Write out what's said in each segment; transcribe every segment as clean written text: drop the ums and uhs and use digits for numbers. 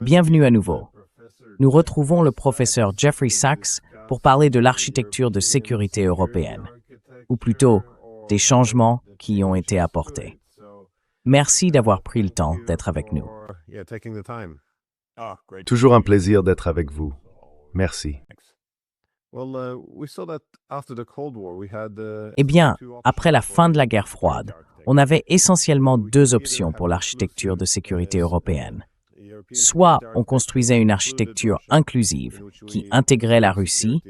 Bienvenue à nouveau. Nous retrouvons le professeur Jeffrey Sachs pour parler de l'architecture de sécurité européenne, ou plutôt des changements qui y ont été apportés. Merci d'avoir pris le temps d'être avec nous. Toujours un plaisir d'être avec vous. Merci. Eh bien, après la fin de la guerre froide, on avait essentiellement deux options pour l'architecture de sécurité européenne. Soit on construisait une architecture inclusive qui intégrait la Russie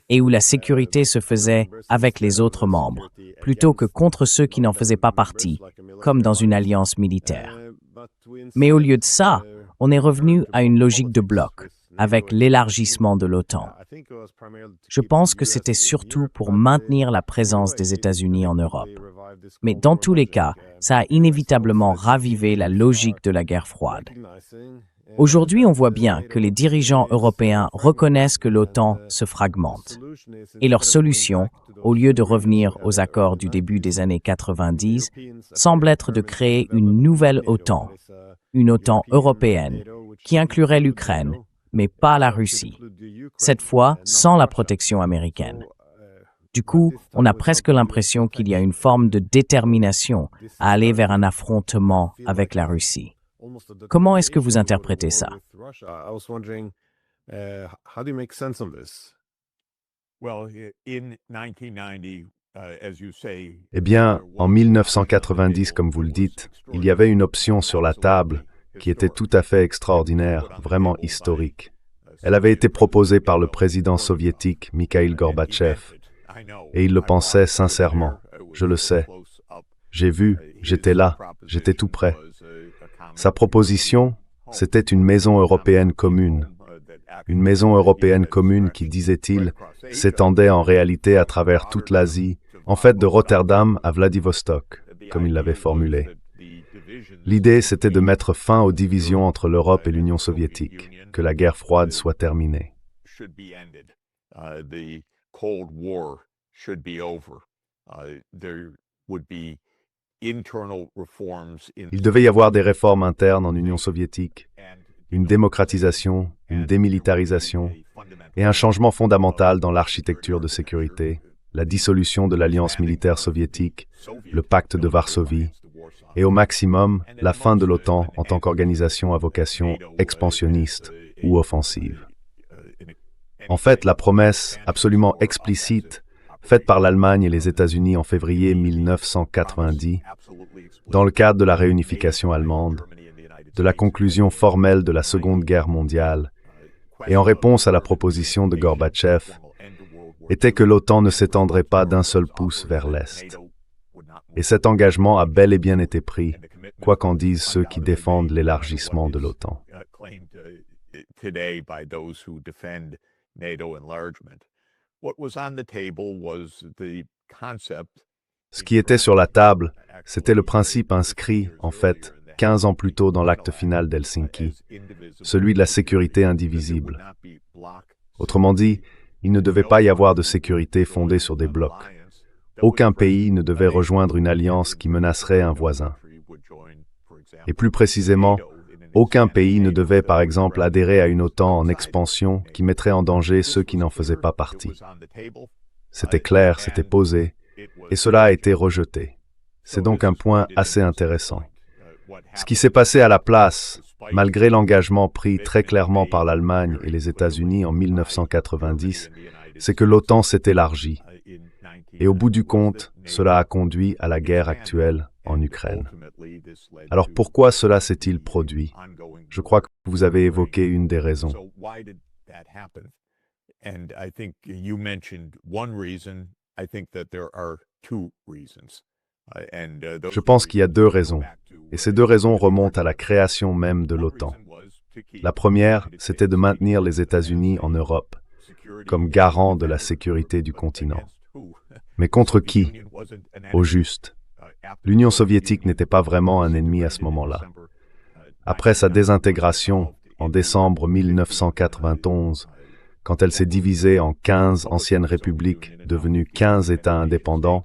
et où la sécurité se faisait avec les autres membres, plutôt que contre ceux qui n'en faisaient pas partie, comme dans une alliance militaire. Mais au lieu de ça, on est revenu à une logique de bloc, avec l'élargissement de l'OTAN. Je pense que c'était surtout pour maintenir la présence des États-Unis en Europe. Mais dans tous les cas, ça a inévitablement ravivé la logique de la guerre froide. Aujourd'hui, on voit bien que les dirigeants européens reconnaissent que l'OTAN se fragmente. Et leur solution, au lieu de revenir aux accords du début des années 90, semble être de créer une nouvelle OTAN, une OTAN européenne, qui inclurait l'Ukraine, mais pas la Russie. Cette fois, sans la protection américaine. Du coup, on a presque l'impression qu'il y a une forme de détermination à aller vers un affrontement avec la Russie. Comment est-ce que vous interprétez ça? Eh bien, en 1990, comme vous le dites, il y avait une option sur la table qui était tout à fait extraordinaire, vraiment historique. Elle avait été proposée par le président soviétique Mikhaïl Gorbatchev, et il le pensait sincèrement, je le sais. J'ai vu, j'étais là, j'étais tout près. Sa proposition, c'était une maison européenne commune. Une maison européenne commune qui, disait-il, s'étendait en réalité à travers toute l'Asie, en fait de Rotterdam à Vladivostok, comme il l'avait formulé. L'idée, c'était de mettre fin aux divisions entre l'Europe et l'Union soviétique, que la guerre froide soit terminée. Il devait y avoir des réformes internes en Union soviétique, une démocratisation, une démilitarisation et un changement fondamental dans l'architecture de sécurité, la dissolution de l'alliance militaire soviétique, le pacte de Varsovie, et au maximum, la fin de l'OTAN en tant qu'organisation à vocation expansionniste ou offensive. En fait, la promesse absolument explicite faite par l'Allemagne et les États-Unis en février 1990, dans le cadre de la réunification allemande, de la conclusion formelle de la Seconde Guerre mondiale, et en réponse à la proposition de Gorbatchev, était que l'OTAN ne s'étendrait pas d'un seul pouce vers l'Est. Et cet engagement a bel et bien été pris, quoi qu'en disent ceux qui défendent l'élargissement de l'OTAN. Ce qui était sur la table, c'était le principe inscrit, en fait, 15 ans plus tôt dans l'acte final d'Helsinki, celui de la sécurité indivisible. Autrement dit, il ne devait pas y avoir de sécurité fondée sur des blocs. Aucun pays ne devait rejoindre une alliance qui menacerait un voisin. Et plus précisément, aucun pays ne devait, par exemple, adhérer à une OTAN en expansion qui mettrait en danger ceux qui n'en faisaient pas partie. C'était clair, c'était posé, et cela a été rejeté. C'est donc un point assez intéressant. Ce qui s'est passé à la place, malgré l'engagement pris très clairement par l'Allemagne et les États-Unis en 1990, c'est que l'OTAN s'est élargie. Et au bout du compte, cela a conduit à la guerre actuelle en Ukraine. Alors pourquoi cela s'est-il produit? Je crois que vous avez évoqué une des raisons. Je pense qu'il y a deux raisons, et ces deux raisons remontent à la création même de l'OTAN. La première, c'était de maintenir les États-Unis en Europe, comme garant de la sécurité du continent. Mais contre qui? Au juste. L'Union soviétique n'était pas vraiment un ennemi à ce moment-là. Après sa désintégration, en décembre 1991, quand elle s'est divisée en 15 anciennes républiques devenues 15 États indépendants,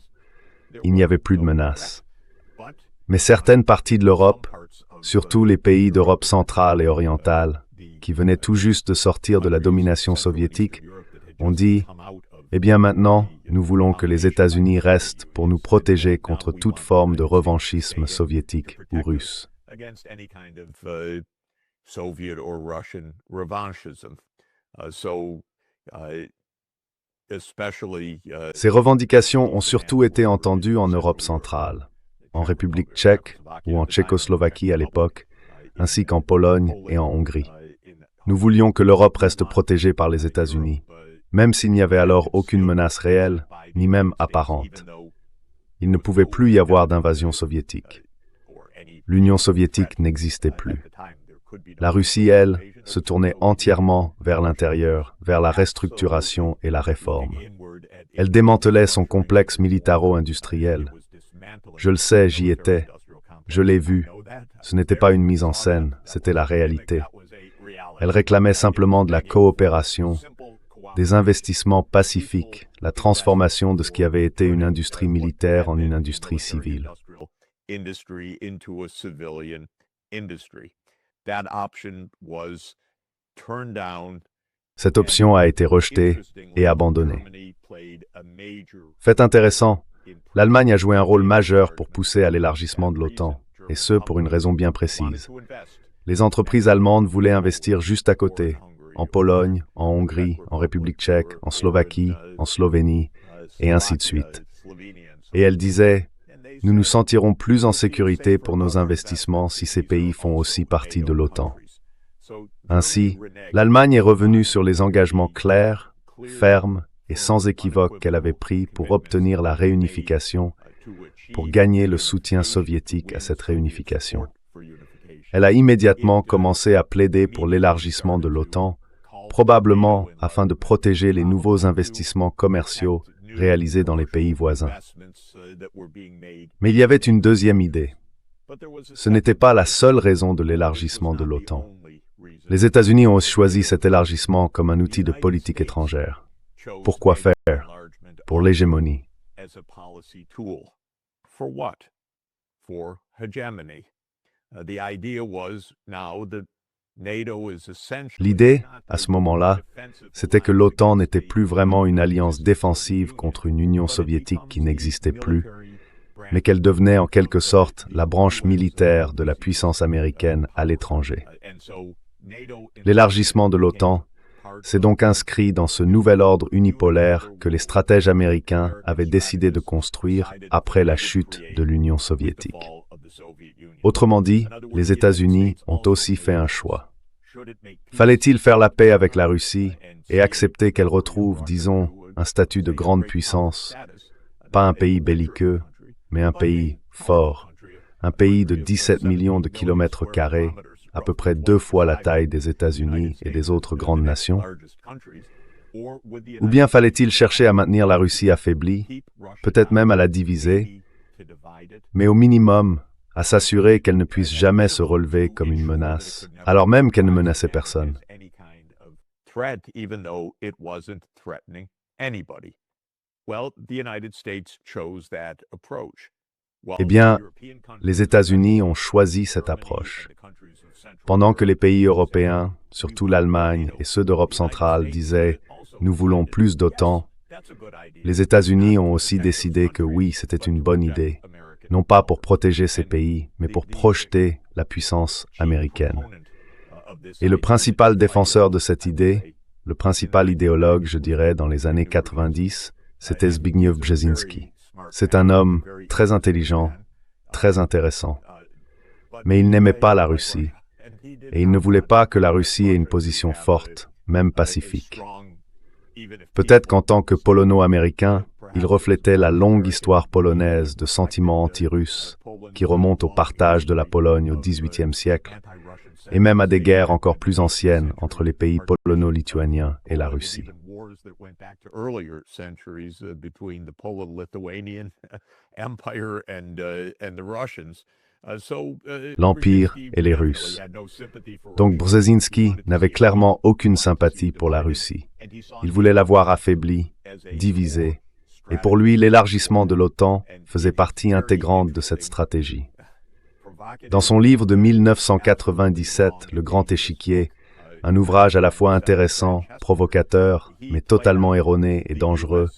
il n'y avait plus de menace. Mais certaines parties de l'Europe, surtout les pays d'Europe centrale et orientale, qui venaient tout juste de sortir de la domination soviétique, ont dit « Eh bien maintenant, nous voulons que les États-Unis restent pour nous protéger contre toute forme de revanchisme soviétique ou russe. » Ces revendications ont surtout été entendues en Europe centrale, en République tchèque ou en Tchécoslovaquie à l'époque, ainsi qu'en Pologne et en Hongrie. Nous voulions que l'Europe reste protégée par les États-Unis, même s'il n'y avait alors aucune menace réelle, ni même apparente. Il ne pouvait plus y avoir d'invasion soviétique. L'Union soviétique n'existait plus. La Russie, elle, se tournait entièrement vers l'intérieur, vers la restructuration et la réforme. Elle démantelait son complexe militaro-industriel. Je le sais, j'y étais. Je l'ai vu. Ce n'était pas une mise en scène, c'était la réalité. Elle réclamait simplement de la coopération, des investissements pacifiques, la transformation de ce qui avait été une industrie militaire en une industrie civile. Cette option a été rejetée et abandonnée. Fait intéressant, l'Allemagne a joué un rôle majeur pour pousser à l'élargissement de l'OTAN, et ce pour une raison bien précise. Les entreprises allemandes voulaient investir juste à côté, en Pologne, en Hongrie, en République tchèque, en Slovaquie, en Slovénie, et ainsi de suite. Et elles disaient « Nous nous sentirons plus en sécurité pour nos investissements si ces pays font aussi partie de l'OTAN. » Ainsi, l'Allemagne est revenue sur les engagements clairs, fermes et sans équivoque qu'elle avait pris pour obtenir la réunification, pour gagner le soutien soviétique à cette réunification. Elle a immédiatement commencé à plaider pour l'élargissement de l'OTAN, probablement afin de protéger les nouveaux investissements commerciaux réalisés dans les pays voisins. Mais il y avait une deuxième idée. Ce n'était pas la seule raison de l'élargissement de l'OTAN. Les États-Unis ont choisi cet élargissement comme un outil de politique étrangère. Pourquoi faire? Pour l'hégémonie. L'idée, à ce moment-là, c'était que l'OTAN n'était plus vraiment une alliance défensive contre une Union soviétique qui n'existait plus, mais qu'elle devenait en quelque sorte la branche militaire de la puissance américaine à l'étranger. L'élargissement de l'OTAN s'est donc inscrit dans ce nouvel ordre unipolaire que les stratèges américains avaient décidé de construire après la chute de l'Union soviétique. Autrement dit, les États-Unis ont aussi fait un choix. Fallait-il faire la paix avec la Russie et accepter qu'elle retrouve, disons, un statut de grande puissance, pas un pays belliqueux, mais un pays fort, un pays de 17 millions de kilomètres carrés, à peu près 2 fois la taille des États-Unis et des autres grandes nations? Ou bien fallait-il chercher à maintenir la Russie affaiblie, peut-être même à la diviser, mais au minimum, à s'assurer qu'elle ne puisse jamais se relever comme une menace, alors même qu'elle ne menaçait personne? Eh bien, les États-Unis ont choisi cette approche. Pendant que les pays européens, surtout l'Allemagne et ceux d'Europe centrale, disaient « Nous voulons plus d'OTAN », les États-Unis ont aussi décidé que oui, c'était une bonne idée, non pas pour protéger ces pays, mais pour projeter la puissance américaine. Et le principal défenseur de cette idée, le principal idéologue, je dirais, dans les années 90, c'était Zbigniew Brzezinski. C'est un homme très intelligent, très intéressant. Mais il n'aimait pas la Russie, et il ne voulait pas que la Russie ait une position forte, même pacifique. Peut-être qu'en tant que polono-américain, il reflétait la longue histoire polonaise de sentiments anti-russes qui remonte au partage de la Pologne au XVIIIe siècle, et même à des guerres encore plus anciennes entre les pays polono-lituaniens et la Russie. L'Empire et les Russes. Donc Brzezinski n'avait clairement aucune sympathie pour la Russie. Il voulait la voir affaiblie, divisée, et pour lui l'élargissement de l'OTAN faisait partie intégrante de cette stratégie. Dans son livre de 1997, Le Grand Échiquier, un ouvrage à la fois intéressant, provocateur, mais totalement erroné et dangereux,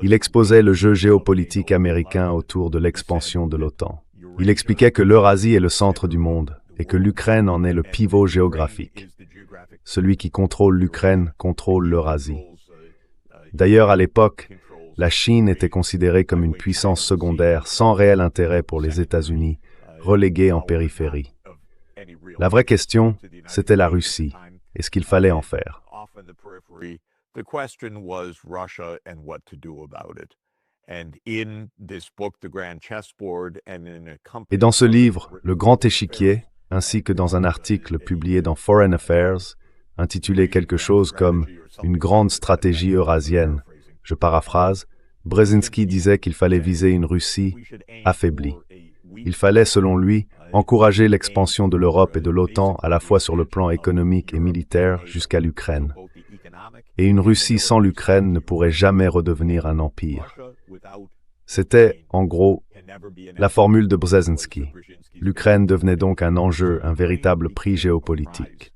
il exposait le jeu géopolitique américain autour de l'expansion de l'OTAN. Il expliquait que l'Eurasie est le centre du monde et que l'Ukraine en est le pivot géographique. Celui qui contrôle l'Ukraine contrôle l'Eurasie. D'ailleurs, à l'époque, la Chine était considérée comme une puissance secondaire sans réel intérêt pour les États-Unis, reléguée en périphérie. La vraie question, c'était la Russie et ce qu'il fallait en faire. Et dans ce livre, Le Grand Échiquier, ainsi que dans un article publié dans Foreign Affairs, intitulé quelque chose comme « Une grande stratégie eurasienne », je paraphrase, Brzezinski disait qu'il fallait viser une Russie affaiblie. Il fallait, selon lui, encourager l'expansion de l'Europe et de l'OTAN à la fois sur le plan économique et militaire jusqu'à l'Ukraine. Et une Russie sans l'Ukraine ne pourrait jamais redevenir un empire. C'était, en gros, la formule de Brzezinski. L'Ukraine devenait donc un enjeu, un véritable prix géopolitique.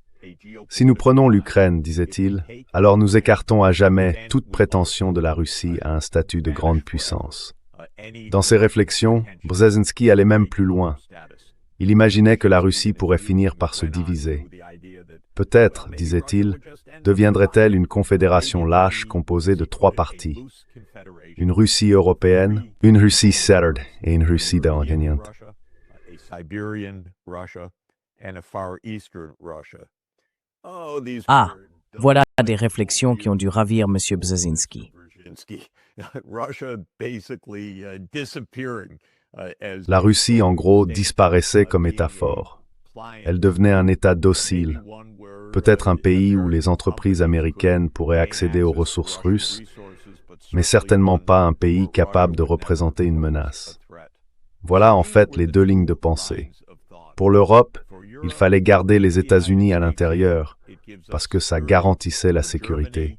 Si nous prenons l'Ukraine, disait-il, alors nous écartons à jamais toute prétention de la Russie à un statut de grande puissance. Dans ses réflexions, Brzezinski allait même plus loin. Il imaginait que la Russie pourrait finir par se diviser. Peut-être, disait-il, deviendrait-elle une confédération lâche composée de 3 parties. Une Russie européenne, une Russie serbe et une Russie gagnante. Ah, voilà des réflexions qui ont dû ravir M. Brzezinski. La Russie, en gros, disparaissait comme État fort. Elle devenait un État docile, peut-être un pays où les entreprises américaines pourraient accéder aux ressources russes, mais certainement pas un pays capable de représenter une menace. Voilà en fait les 2 lignes de pensée. Pour l'Europe, il fallait garder les États-Unis à l'intérieur, parce que ça garantissait la sécurité.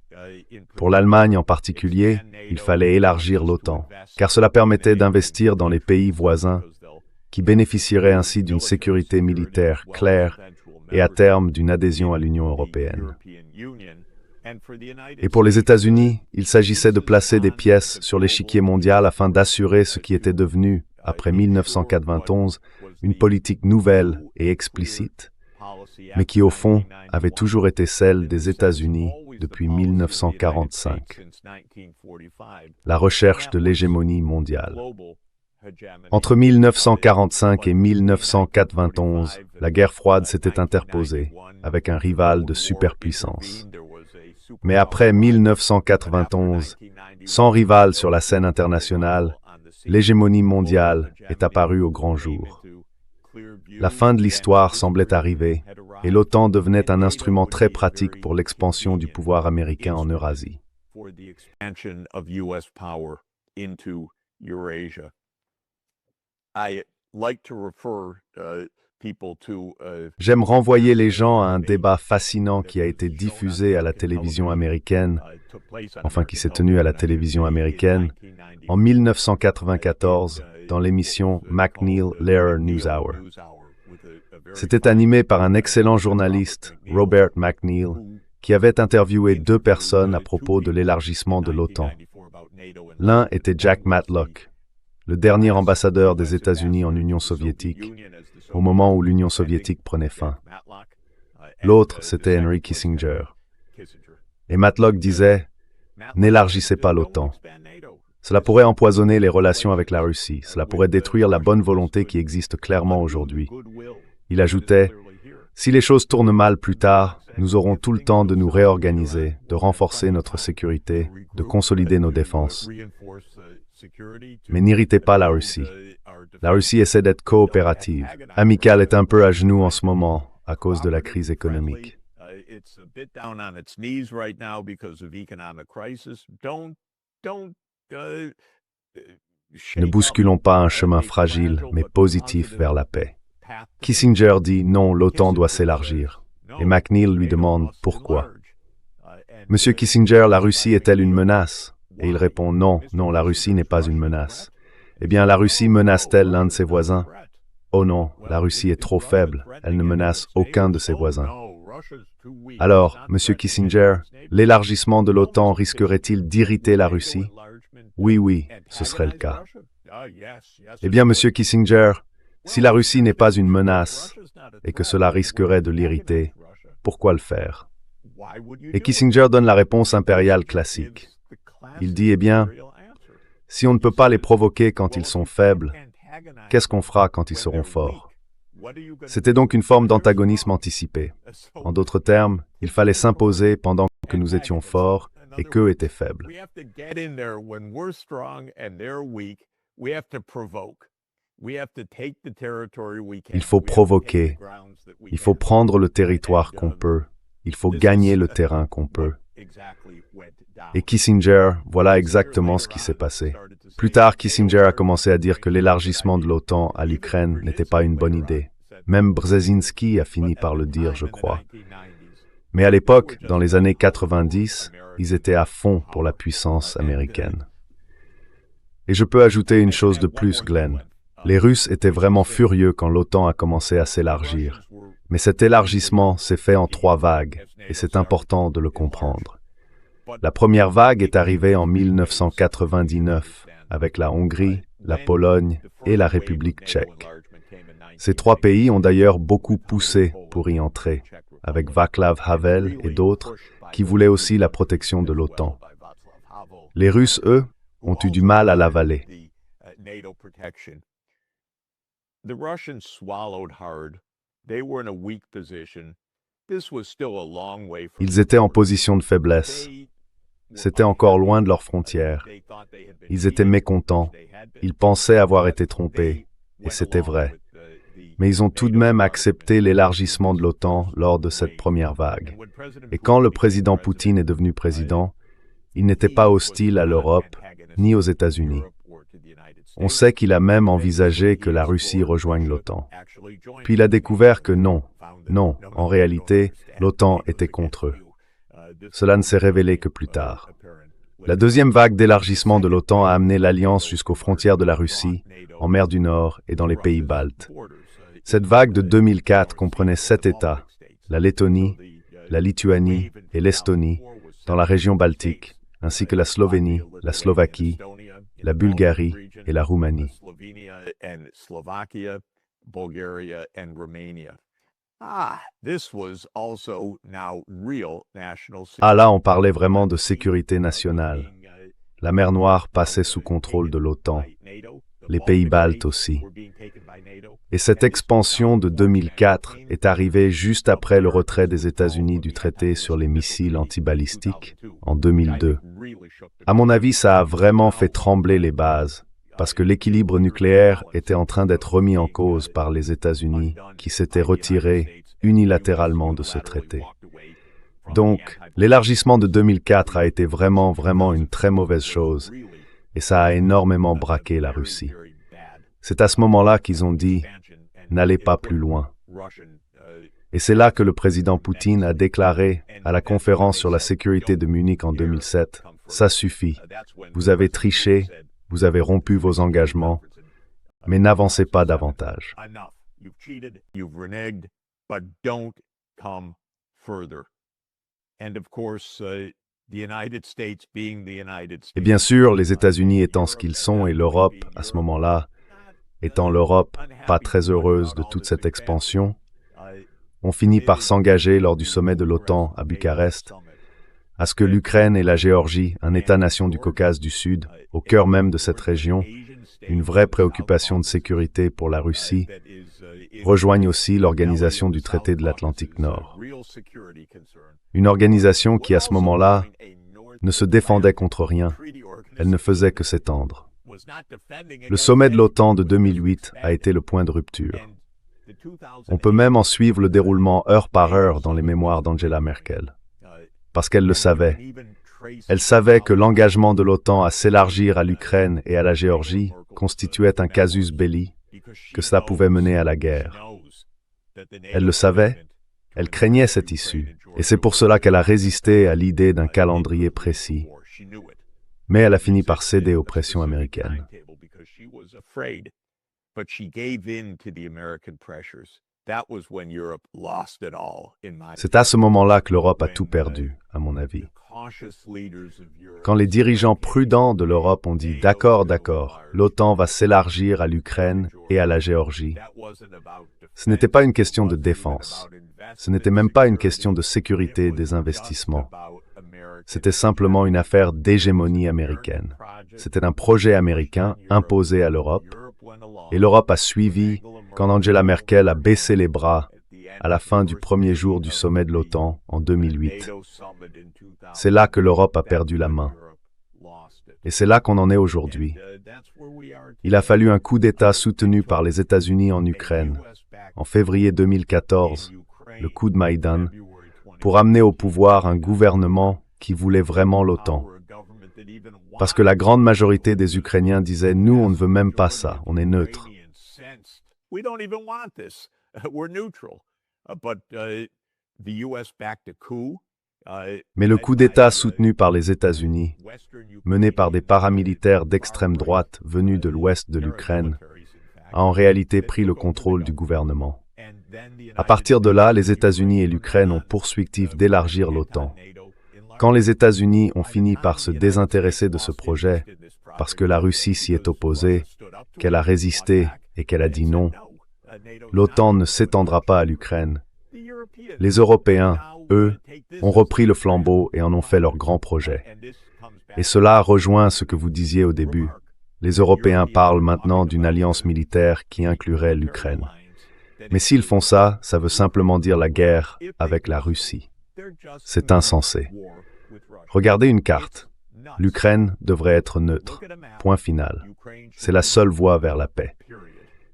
Pour l'Allemagne en particulier, il fallait élargir l'OTAN, car cela permettait d'investir dans les pays voisins, qui bénéficieraient ainsi d'une sécurité militaire claire et à terme d'une adhésion à l'Union européenne. Et pour les États-Unis, il s'agissait de placer des pièces sur l'échiquier mondial afin d'assurer ce qui était devenu, après 1991, une politique nouvelle et explicite, mais qui au fond avait toujours été celle des États-Unis depuis 1945, la recherche de l'hégémonie mondiale. Entre 1945 et 1991, la guerre froide s'était interposée avec un rival de superpuissance. Mais après 1991, sans rival sur la scène internationale, l'hégémonie mondiale est apparue au grand jour. La fin de l'histoire semblait arriver et l'OTAN devenait un instrument très pratique pour l'expansion du pouvoir américain en Eurasie. J'aime renvoyer les gens à un débat fascinant qui a été diffusé à la télévision américaine, enfin qui s'est tenu à la télévision américaine, en 1994 dans l'émission MacNeil-Lehrer NewsHour. C'était animé par un excellent journaliste, Robert MacNeil, qui avait interviewé 2 personnes à propos de l'élargissement de l'OTAN. L'un était Jack Matlock, le dernier ambassadeur des États-Unis en Union soviétique, au moment où l'Union soviétique prenait fin. L'autre, c'était Henry Kissinger. Et Matlock disait « N'élargissez pas l'OTAN. Cela pourrait empoisonner les relations avec la Russie. Cela pourrait détruire la bonne volonté qui existe clairement aujourd'hui. » Il ajoutait « Si les choses tournent mal plus tard, nous aurons tout le temps de nous réorganiser, de renforcer notre sécurité, de consolider nos défenses. Mais n'irritez pas la Russie. La Russie essaie d'être coopérative. Amicale est un peu à genoux en ce moment à cause de la crise économique. » Ne bousculons pas un chemin fragile, mais positif vers la paix. Kissinger dit non, l'OTAN doit s'élargir. Et MacNeil lui demande pourquoi. Monsieur Kissinger, la Russie est-elle une menace? Et il répond non, la Russie n'est pas une menace. Eh bien, la Russie menace-t-elle l'un de ses voisins? Oh non, la Russie est trop faible, elle ne menace aucun de ses voisins. Alors, Monsieur Kissinger, l'élargissement de l'OTAN risquerait-il d'irriter la Russie? Oui, ce serait le cas. Eh bien, Monsieur Kissinger, si la Russie n'est pas une menace et que cela risquerait de l'irriter, pourquoi le faire? Et Kissinger donne la réponse impériale classique. Il dit, eh bien, si on ne peut pas les provoquer quand ils sont faibles, qu'est-ce qu'on fera quand ils seront forts? C'était donc une forme d'antagonisme anticipé. En d'autres termes, il fallait s'imposer pendant que nous étions forts et qu'eux étaient faibles. Il faut provoquer, il faut prendre le territoire qu'on peut, il faut gagner le terrain qu'on peut. Et Kissinger, voilà exactement ce qui s'est passé. Plus tard, Kissinger a commencé à dire que l'élargissement de l'OTAN à l'Ukraine n'était pas une bonne idée. Même Brzezinski a fini par le dire, je crois. Mais à l'époque, dans les années 90, ils étaient à fond pour la puissance américaine. Et je peux ajouter une chose de plus, Glenn. Les Russes étaient vraiment furieux quand l'OTAN a commencé à s'élargir. Mais cet élargissement s'est fait en 3 vagues, et c'est important de le comprendre. La première vague est arrivée en 1999, avec la Hongrie, la Pologne et la République tchèque. Ces 3 pays ont d'ailleurs beaucoup poussé pour y entrer, avec Václav Havel et d'autres qui voulaient aussi la protection de l'OTAN. Les Russes, eux, ont eu du mal à l'avaler. Ils étaient en position de faiblesse. C'était encore loin de leurs frontières. Ils étaient mécontents. Ils pensaient avoir été trompés. Et c'était vrai. Mais ils ont tout de même accepté l'élargissement de l'OTAN lors de cette première vague. Et quand le président Poutine est devenu président, il n'était pas hostile à l'Europe ni aux États-Unis. On sait qu'il a même envisagé que la Russie rejoigne l'OTAN. Puis il a découvert que non, en réalité, l'OTAN était contre eux. Cela ne s'est révélé que plus tard. La deuxième vague d'élargissement de l'OTAN a amené l'alliance jusqu'aux frontières de la Russie, en mer du Nord et dans les pays baltes. Cette vague de 2004 comprenait 7 États, la Lettonie, la Lituanie et l'Estonie, dans la région baltique, ainsi que la Slovénie, la Slovaquie, la Bulgarie et la Roumanie. Ah là, on parlait vraiment de sécurité nationale. La mer Noire passait sous contrôle de l'OTAN, les pays baltes aussi. Et cette expansion de 2004 est arrivée juste après le retrait des États-Unis du traité sur les missiles antibalistiques en 2002. À mon avis, ça a vraiment fait trembler les bases, parce que l'équilibre nucléaire était en train d'être remis en cause par les États-Unis, qui s'étaient retirés unilatéralement de ce traité. Donc, l'élargissement de 2004 a été vraiment une très mauvaise chose, et ça a énormément braqué la Russie. C'est à ce moment-là qu'ils ont dit « N'allez pas plus loin ». Et c'est là que le président Poutine a déclaré à la conférence sur la sécurité de Munich en 2007 « Ça suffit, vous avez triché, vous avez rompu vos engagements, mais n'avancez pas davantage. » Et bien sûr, les États-Unis étant ce qu'ils sont et l'Europe, à ce moment-là, étant l'Europe pas très heureuse de toute cette expansion, on finit par s'engager lors du sommet de l'OTAN à Bucarest à ce que l'Ukraine et la Géorgie, un État-nation du Caucase du Sud, au cœur même de cette région, une vraie préoccupation de sécurité pour la Russie, rejoignent aussi l'organisation du traité de l'Atlantique Nord. Une organisation qui, à ce moment-là, ne se défendait contre rien, elle ne faisait que s'étendre. Le sommet de l'OTAN de 2008 a été le point de rupture. On peut même en suivre le déroulement heure par heure dans les mémoires d'Angela Merkel. Parce qu'elle le savait. Elle savait que l'engagement de l'OTAN à s'élargir à l'Ukraine et à la Géorgie constituait un casus belli, que cela pouvait mener à la guerre. Elle le savait, elle craignait cette issue, et c'est pour cela qu'elle a résisté à l'idée d'un calendrier précis. Mais elle a fini par céder aux pressions américaines. but she gave in to the American pressures. That was when Europe lost it all, in my C'est à ce moment-là que l'Europe a tout perdu, à mon avis. Quand les dirigeants prudents de l'Europe ont dit « D'accord, l'OTAN va s'élargir à l'Ukraine et à la Géorgie », ce n'était pas une question de défense. Ce n'était même pas une question de sécurité des investissements. C'était simplement une affaire d'hégémonie américaine. C'était un projet américain imposé à l'Europe, et l'Europe a suivi quand Angela Merkel a baissé les bras à la fin du premier jour du sommet de l'OTAN en 2008. C'est là que l'Europe a perdu la main. Et c'est là qu'on en est aujourd'hui. Il a fallu un coup d'État soutenu par les États-Unis en Ukraine, en février 2014, le coup de Maïdan, pour amener au pouvoir un gouvernement qui voulait vraiment l'OTAN. Parce que la grande majorité des Ukrainiens disaient « Nous, on ne veut même pas ça, on est neutre ». Mais le coup d'État soutenu par les États-Unis, mené par des paramilitaires d'extrême droite venus de l'ouest de l'Ukraine, a en réalité pris le contrôle du gouvernement. À partir de là, les États-Unis et l'Ukraine ont poursuivi d'élargir l'OTAN. Quand les États-Unis ont fini par se désintéresser de ce projet, parce que la Russie s'y est opposée, qu'elle a résisté et qu'elle a dit non, l'OTAN ne s'étendra pas à l'Ukraine. Les Européens, eux, ont repris le flambeau et en ont fait leur grand projet. Et cela rejoint ce que vous disiez au début. Les Européens parlent maintenant d'une alliance militaire qui inclurait l'Ukraine. Mais s'ils font ça, ça veut simplement dire la guerre avec la Russie. C'est insensé. Regardez une carte. L'Ukraine devrait être neutre. Point final. C'est la seule voie vers la paix.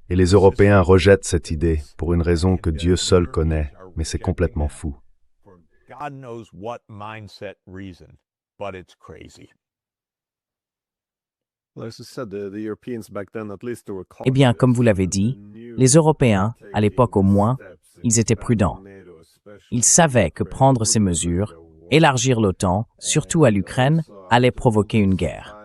Et les Européens rejettent cette idée pour une raison que Dieu seul connaît, mais c'est complètement fou. Eh bien, comme vous l'avez dit, les Européens, à l'époque au moins, ils étaient prudents. Ils savaient que prendre ces mesures, élargir l'OTAN, surtout à l'Ukraine, allait provoquer une guerre.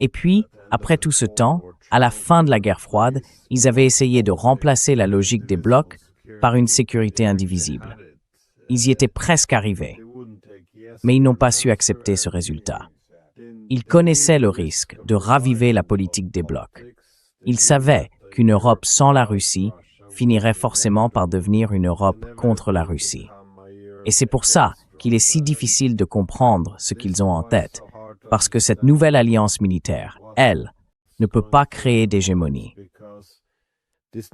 Et puis, après tout ce temps, à la fin de la guerre froide, ils avaient essayé de remplacer la logique des blocs par une sécurité indivisible. Ils y étaient presque arrivés, mais ils n'ont pas su accepter ce résultat. Ils connaissaient le risque de raviver la politique des blocs. Ils savaient qu'une Europe sans la Russie finirait forcément par devenir une Europe contre la Russie. Et c'est pour ça qu'il est si difficile de comprendre ce qu'ils ont en tête, parce que cette nouvelle alliance militaire, elle, ne peut pas créer d'hégémonie. Ça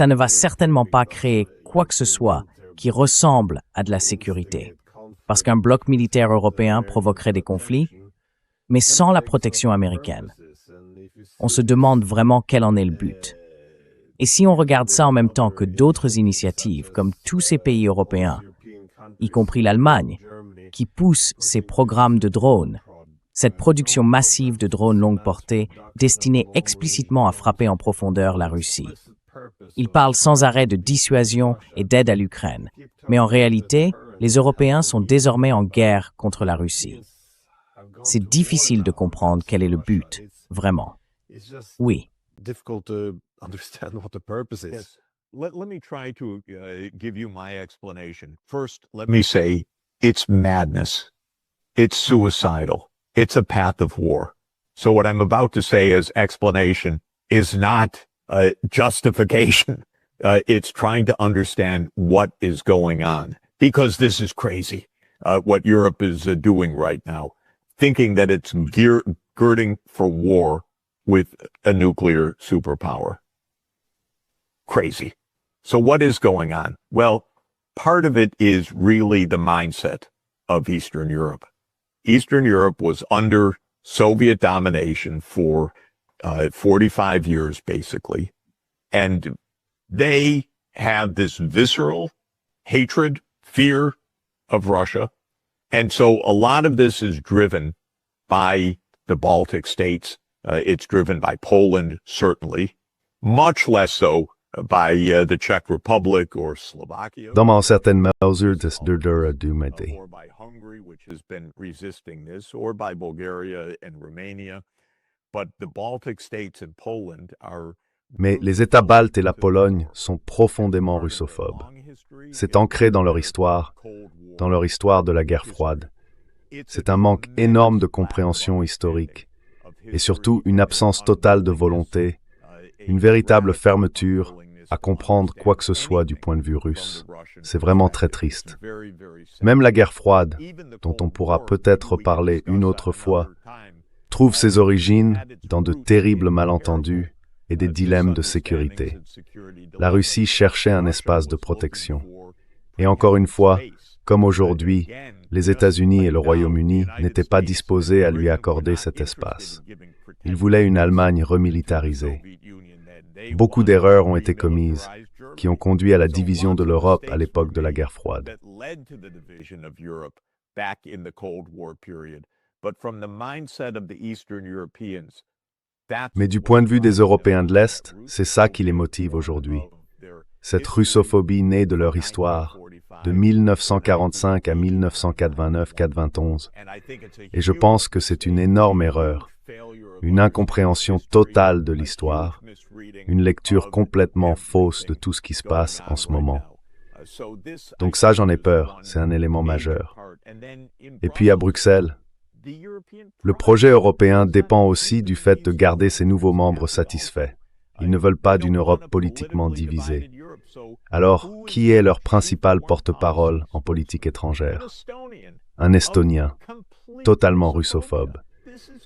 ne va certainement pas créer quoi que ce soit qui ressemble à de la sécurité, parce qu'un bloc militaire européen provoquerait des conflits, mais sans la protection américaine. On se demande vraiment quel en est le but. Et si on regarde ça en même temps que d'autres initiatives, comme tous ces pays européens, y compris l'Allemagne, qui poussent ces programmes de drones, cette production massive de drones longue portée destinée explicitement à frapper en profondeur la Russie. Ils parlent sans arrêt de dissuasion et d'aide à l'Ukraine, mais en réalité, les Européens sont désormais en guerre contre la Russie. C'est difficile de comprendre quel est le but, vraiment. Oui. Let me try to give you my explanation. First, let me say it's madness. It's suicidal. It's a path of war. So what I'm about to say as explanation is not justification. It's trying to understand what is going on, because this is crazy, what Europe is doing right now, thinking that it's girding for war with a nuclear superpower. Crazy. So what is going on? Well, part of it is really the mindset of Eastern Europe. Eastern Europe was under Soviet domination for 45 years, basically. And they have this visceral hatred, fear of Russia. And so a lot of this is driven by the Baltic states. It's driven by Poland, certainly. Much less so by the Czech Republic or Slovakia. Dans certaines mesures de d'humanité. Or by Hungary, which has been resisting this, or by Bulgaria and Romania. But the Baltic states and Poland are. Mais les États baltes et la Pologne sont profondément russophobes. C'est ancré dans leur histoire de la guerre froide. C'est un manque énorme de compréhension historique et surtout une absence totale de volonté, une véritable fermeture à comprendre quoi que ce soit du point de vue russe. C'est vraiment très triste. Même la guerre froide, dont on pourra peut-être parler une autre fois, trouve ses origines dans de terribles malentendus et des dilemmes de sécurité. La Russie cherchait un espace de protection. Et encore une fois, comme aujourd'hui, les États-Unis et le Royaume-Uni n'étaient pas disposés à lui accorder cet espace. Ils voulaient une Allemagne remilitarisée. Beaucoup d'erreurs ont été commises, qui ont conduit à la division de l'Europe à l'époque de la guerre froide. Mais du point de vue des Européens de l'Est, c'est ça qui les motive aujourd'hui. Cette russophobie née de leur histoire, de 1945 à 1989-91. Et je pense que c'est une énorme erreur, une incompréhension totale de l'histoire, une lecture complètement fausse de tout ce qui se passe en ce moment. Donc ça, j'en ai peur, c'est un élément majeur. Et puis à Bruxelles, le projet européen dépend aussi du fait de garder ses nouveaux membres satisfaits. Ils ne veulent pas d'une Europe politiquement divisée. Alors, qui est leur principal porte-parole en politique étrangère? Un Estonien, totalement russophobe.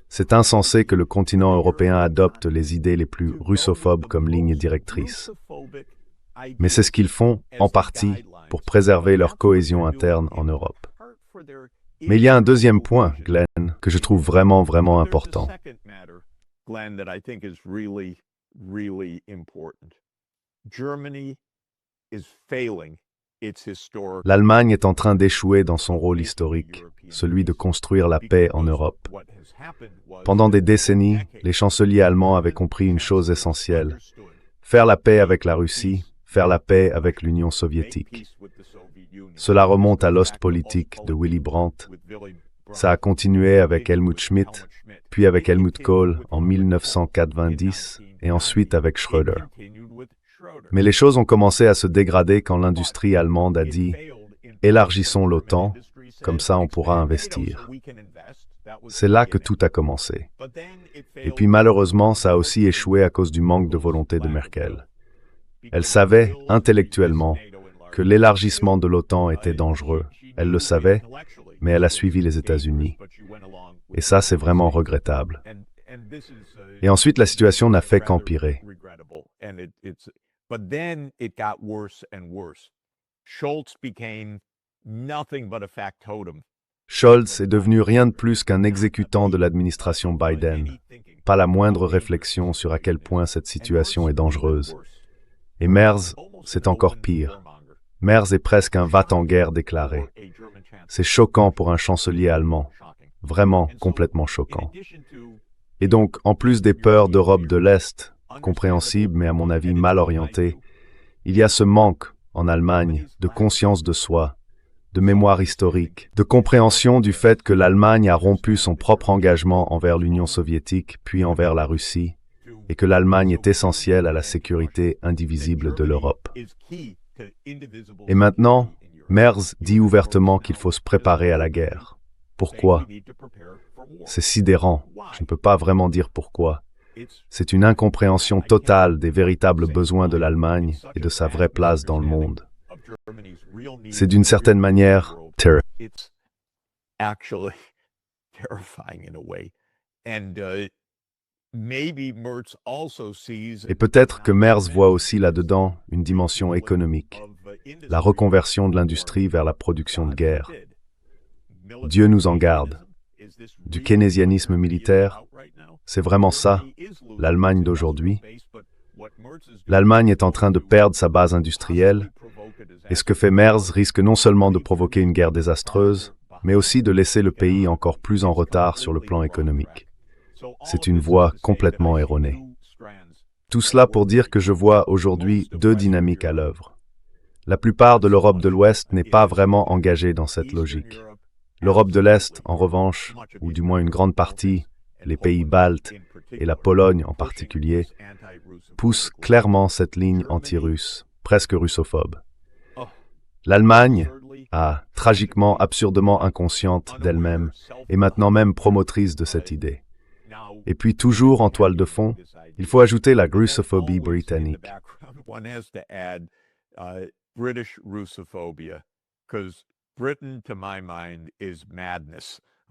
C'est insensé que le continent européen adopte les idées les plus russophobes comme ligne directrice. Mais c'est ce qu'ils font, en partie, pour préserver leur cohésion interne en Europe. Mais il y a un deuxième point, Glenn, que je trouve vraiment important. L'Allemagne est en train d'échouer dans son rôle historique, celui de construire la paix en Europe. Pendant des décennies, les chanceliers allemands avaient compris une chose essentielle: faire la paix avec la Russie, faire la paix avec l'Union soviétique. Cela remonte à l'Ostpolitik de Willy Brandt. Ça a continué avec Helmut Schmidt, puis avec Helmut Kohl en 1990 et ensuite avec Schröder. Mais les choses ont commencé à se dégrader quand l'industrie allemande a dit « élargissons l'OTAN, comme ça on pourra investir ». C'est là que tout a commencé. Et puis malheureusement, ça a aussi échoué à cause du manque de volonté de Merkel. Elle savait, intellectuellement, que l'élargissement de l'OTAN était dangereux. Elle le savait, mais elle a suivi les États-Unis. Et ça, c'est vraiment regrettable. Et ensuite, la situation n'a fait qu'empirer. Scholz est devenu rien de plus qu'un exécutant de l'administration Biden. Pas la moindre réflexion sur à quel point cette situation est dangereuse. Et Merz, c'est encore pire. Merz est presque un va-t-en-guerre déclaré. C'est choquant pour un chancelier allemand. Vraiment complètement choquant. Et donc, en plus des peurs d'Europe de l'Est, compréhensibles mais à mon avis mal orientées, il y a ce manque, en Allemagne, de conscience de soi, de mémoire historique, de compréhension du fait que l'Allemagne a rompu son propre engagement envers l'Union soviétique puis envers la Russie, et que l'Allemagne est essentielle à la sécurité indivisible de l'Europe. Et maintenant, Merz dit ouvertement qu'il faut se préparer à la guerre. Pourquoi? C'est sidérant. Je ne peux pas vraiment dire pourquoi. C'est une incompréhension totale des véritables besoins de l'Allemagne et de sa vraie place dans le monde. C'est d'une certaine manière terrifiant. Et peut-être que Merz voit aussi là-dedans une dimension économique, la reconversion de l'industrie vers la production de guerre. Dieu nous en garde. Du keynésianisme militaire, c'est vraiment ça, l'Allemagne d'aujourd'hui. L'Allemagne est en train de perdre sa base industrielle, et ce que fait Merz risque non seulement de provoquer une guerre désastreuse, mais aussi de laisser le pays encore plus en retard sur le plan économique. C'est une voie complètement erronée. Tout cela pour dire que je vois aujourd'hui deux dynamiques à l'œuvre. La plupart de l'Europe de l'Ouest n'est pas vraiment engagée dans cette logique. L'Europe de l'Est, en revanche, ou du moins une grande partie, les pays baltes et la Pologne en particulier, poussent clairement cette ligne anti-russe, presque russophobe. L'Allemagne, tragiquement, absurdement inconsciente d'elle-même, est maintenant même promotrice de cette idée. Et puis toujours en toile de fond, il faut ajouter la grussophobie britannique.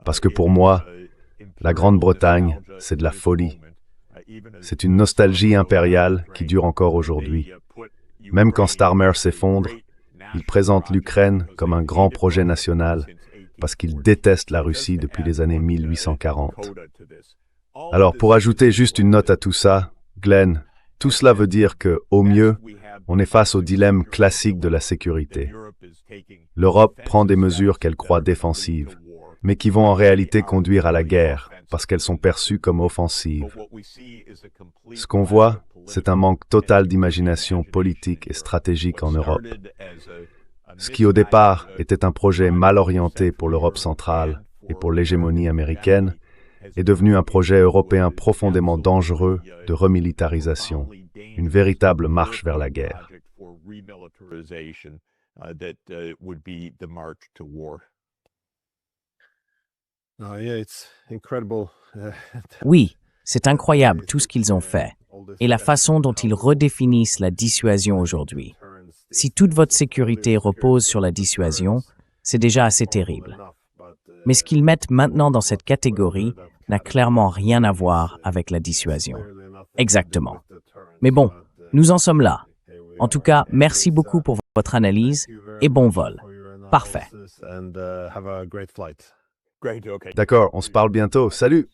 Parce que pour moi, la Grande-Bretagne, c'est de la folie. C'est une nostalgie impériale qui dure encore aujourd'hui. Même quand Starmer s'effondre, il présente l'Ukraine comme un grand projet national parce qu'il déteste la Russie depuis les années 1840. Alors, pour ajouter juste une note à tout ça, Glenn, tout cela veut dire que, au mieux, on est face au dilemme classique de la sécurité. L'Europe prend des mesures qu'elle croit défensives, mais qui vont en réalité conduire à la guerre, parce qu'elles sont perçues comme offensives. Ce qu'on voit, c'est un manque total d'imagination politique et stratégique en Europe. Ce qui au départ était un projet mal orienté pour l'Europe centrale et pour l'hégémonie américaine, est devenu un projet européen profondément dangereux de remilitarisation, une véritable marche vers la guerre. Oui, c'est incroyable tout ce qu'ils ont fait et la façon dont ils redéfinissent la dissuasion aujourd'hui. Si toute votre sécurité repose sur la dissuasion, c'est déjà assez terrible. Mais ce qu'ils mettent maintenant dans cette catégorie n'a clairement rien à voir avec la dissuasion. Exactement. Mais bon, nous en sommes là. En tout cas, merci beaucoup pour votre analyse et bon vol. Parfait. D'accord, on se parle bientôt. Salut!